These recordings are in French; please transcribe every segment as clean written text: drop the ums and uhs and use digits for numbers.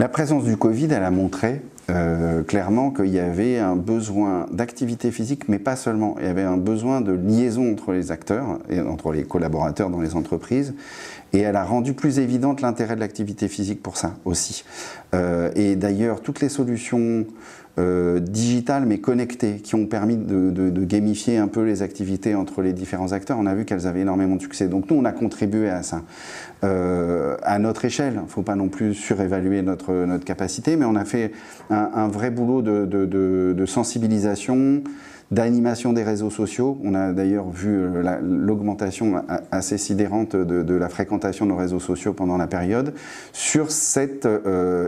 La présence du Covid, elle a montré clairement qu'il y avait un besoin d'activité physique, mais pas seulement. Il y avait un besoin de liaison entre les acteurs et entre les collaborateurs dans les entreprises. Et elle a rendu plus évidente l'intérêt de l'activité physique pour ça aussi. Et d'ailleurs, toutes les solutions digitales mais connectées qui ont permis de gamifier un peu les activités entre les différents acteurs, on a vu qu'elles avaient énormément de succès. Donc nous, on a contribué à ça. À notre échelle, il ne faut pas non plus surévaluer notre capacité, mais on a fait un vrai boulot de sensibilisation, d'animation des réseaux sociaux. On a d'ailleurs vu l'augmentation assez sidérante de la fréquentation de nos réseaux sociaux pendant la période sur cette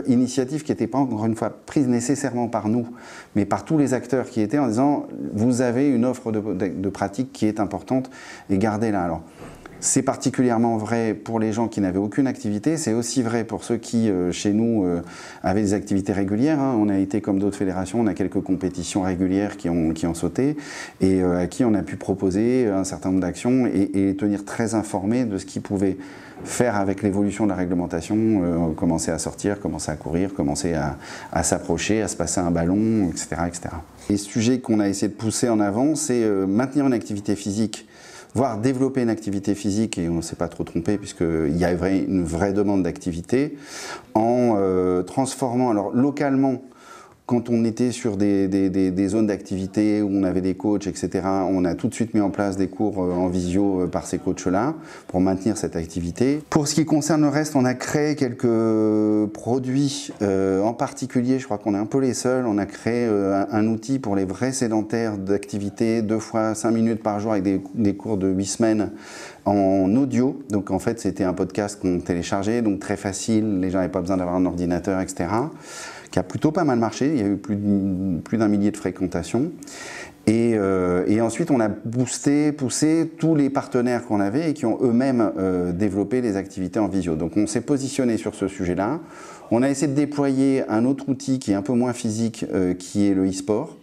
initiative qui n'était pas encore une fois prise nécessairement par nous, mais par tous les acteurs qui étaient en disant vous avez une offre de pratique qui est importante et gardez-la. Alors, c'est particulièrement vrai pour les gens qui n'avaient aucune activité, c'est aussi vrai pour ceux qui, chez nous, avaient des activités régulières. On a été comme d'autres fédérations, on a quelques compétitions régulières qui ont sauté et à qui on a pu proposer un certain nombre d'actions et tenir très informés de ce qu'ils pouvaient faire avec l'évolution de la réglementation, commencer à sortir, commencer à courir, commencer à s'approcher, à se passer un ballon, etc., etc. Les sujets qu'on a essayé de pousser en avant, c'est maintenir une activité physique, voire développer une activité physique, et on ne s'est pas trop trompé puisqu'il y a une vraie demande d'activité, en transformant, alors localement, quand on était sur des zones d'activité où on avait des coachs, etc., on a tout de suite mis en place des cours en visio par ces coachs-là pour maintenir cette activité. Pour ce qui concerne le reste, on a créé quelques produits, en particulier, je crois qu'on est un peu les seuls, on a créé un outil pour les vrais sédentaires d'activité, 2 fois 5 minutes par jour avec des cours de 8 semaines en audio. Donc en fait, c'était un podcast qu'on téléchargeait, donc très facile, les gens n'avaient pas besoin d'avoir un ordinateur, etc., qui a plutôt pas mal marché. Il y a eu plus d'un millier de fréquentations. Et ensuite, on a poussé tous les partenaires qu'on avait et qui ont eux-mêmes développé les activités en visio. Donc on s'est positionné sur ce sujet-là. On a essayé de déployer un autre outil qui est un peu moins physique, qui est le e-sport.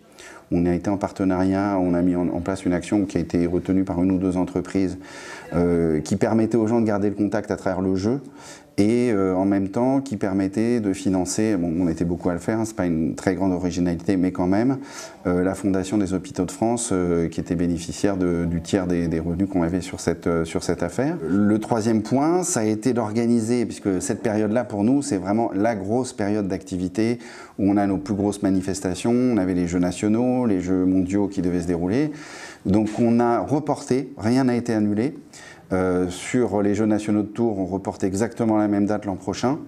On a été en partenariat, on a mis en place une action qui a été retenue par 1 ou 2 entreprises qui permettait aux gens de garder le contact à travers le jeu et en même temps qui permettait de financer, bon, on était beaucoup à le faire, c'est pas une très grande originalité, mais quand même, la Fondation des Hôpitaux de France qui était bénéficiaire du tiers des revenus qu'on avait sur cette affaire. Le 3e point, ça a été d'organiser, puisque cette période-là pour nous, c'est vraiment la grosse période d'activité où on a nos plus grosses manifestations, on avait les Jeux nationaux, les Jeux mondiaux qui devaient se dérouler. Donc on a reporté, rien n'a été annulé. Sur les Jeux nationaux de Tours, on reporte exactement la même date l'an prochain,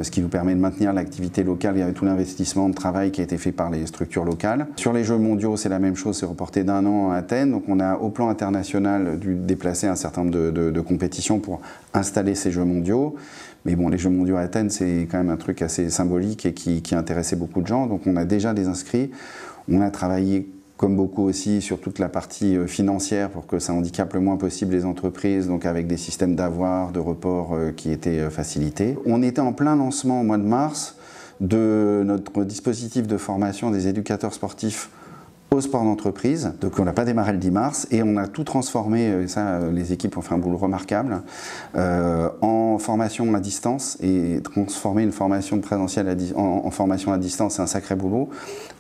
ce qui nous permet de maintenir l'activité locale. Il y avait tout l'investissement de travail qui a été fait par les structures locales. Sur les Jeux mondiaux, c'est la même chose, c'est reporté d'1 an à Athènes. Donc on a au plan international dû déplacer un certain nombre de compétitions pour installer ces Jeux mondiaux. Mais bon, les Jeux mondiaux à Athènes, c'est quand même un truc assez symbolique et qui intéressait beaucoup de gens. Donc on a déjà des inscrits. On a travaillé comme beaucoup aussi sur toute la partie financière pour que ça handicape le moins possible les entreprises, donc avec des systèmes d'avoir, de report qui étaient facilités. On était en plein lancement au mois de mars de notre dispositif de formation des éducateurs sportifs au sport d'entreprise. Donc on n'a pas démarré le 10 mars et on a tout transformé, et ça les équipes ont fait un boulot remarquable, en formation à distance, et transformer une formation présentielle en formation à distance, c'est un sacré boulot,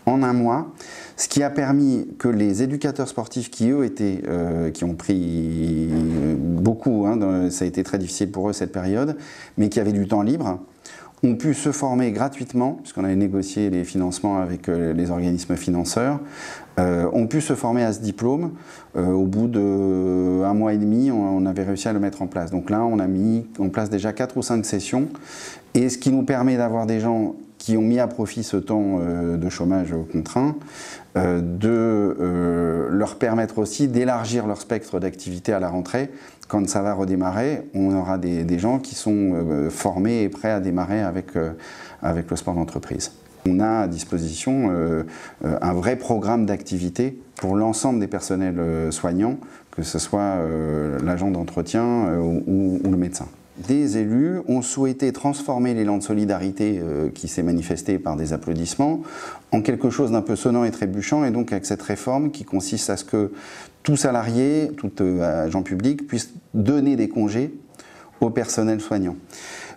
en 1 mois. Ce qui a permis que les éducateurs sportifs qui eux qui ont pris beaucoup, ça a été très difficile pour eux cette période, mais qui avaient du temps libre, ont pu se former gratuitement, puisqu'on avait négocié les financements avec les organismes financeurs, ont pu se former à ce diplôme. Au bout d'1 mois et demi, on avait réussi à le mettre en place. Donc là, on a mis en place déjà 4 ou 5 sessions, et ce qui nous permet d'avoir des gens qui ont mis à profit ce temps de chômage contraint, de leur permettre aussi d'élargir leur spectre d'activité à la rentrée. Quand ça va redémarrer, on aura des gens qui sont formés et prêts à démarrer avec le sport d'entreprise. On a à disposition un vrai programme d'activité pour l'ensemble des personnels soignants, que ce soit l'agent d'entretien ou le médecin. Des élus ont souhaité transformer l'élan de solidarité qui s'est manifesté par des applaudissements en quelque chose d'un peu sonnant et trébuchant, et donc avec cette réforme qui consiste à ce que tout salarié, tout agent public puisse donner des congés au personnel soignant.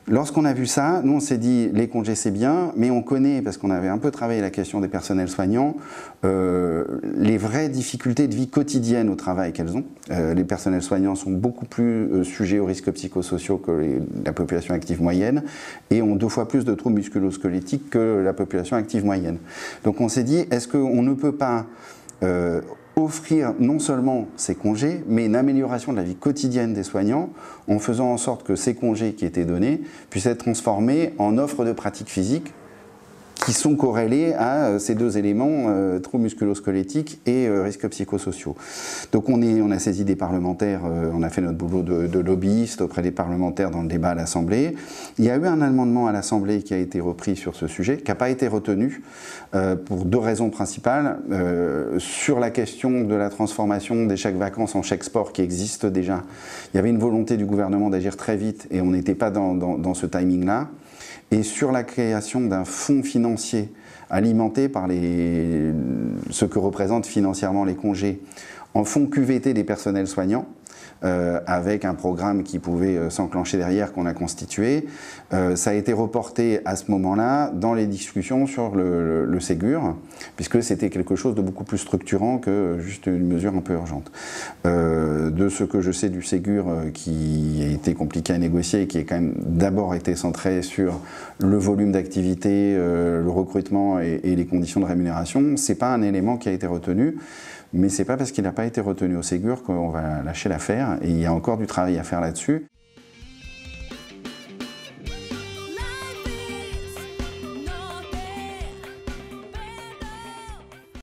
Lorsqu'on a vu ça, nous on s'est dit les congés c'est bien, mais on connaît, parce qu'on avait un peu travaillé la question des personnels soignants, les vraies difficultés de vie quotidienne au travail qu'elles ont. Les personnels soignants sont beaucoup plus sujets aux risques psychosociaux que la population active moyenne et ont 2 fois plus de troubles musculo-squelettiques que la population active moyenne. Donc on s'est dit, est-ce qu'on ne peut pas offrir non seulement ces congés, mais une amélioration de la vie quotidienne des soignants en faisant en sorte que ces congés qui étaient donnés puissent être transformés en offres de pratiques physiques qui sont corrélés à ces 2 éléments, troubles musculo-squelettiques et risques psychosociaux. Donc on a saisi des parlementaires, on a fait notre boulot de lobbyiste auprès des parlementaires dans le débat à l'Assemblée. Il y a eu un amendement à l'Assemblée qui a été repris sur ce sujet, qui n'a pas été retenu pour 2 raisons principales. Sur la question de la transformation des chèques vacances en chèques sport qui existe déjà, il y avait une volonté du gouvernement d'agir très vite et on n'était pas dans ce timing-là. Et sur la création d'un fonds financier alimenté par ce que représentent financièrement les congés en fonds QVT des personnels soignants, avec un programme qui pouvait s'enclencher derrière qu'on a constitué. Ça a été reporté à ce moment-là dans les discussions sur le Ségur, puisque c'était quelque chose de beaucoup plus structurant que juste une mesure un peu urgente. De ce que je sais du Ségur, qui a été compliqué à négocier et qui a quand même d'abord été centré sur le volume d'activité, le recrutement et les conditions de rémunération, c'est pas un élément qui a été retenu. Mais ce n'est pas parce qu'il n'a pas été retenu au Ségur qu'on va lâcher l'affaire, et il y a encore du travail à faire là-dessus.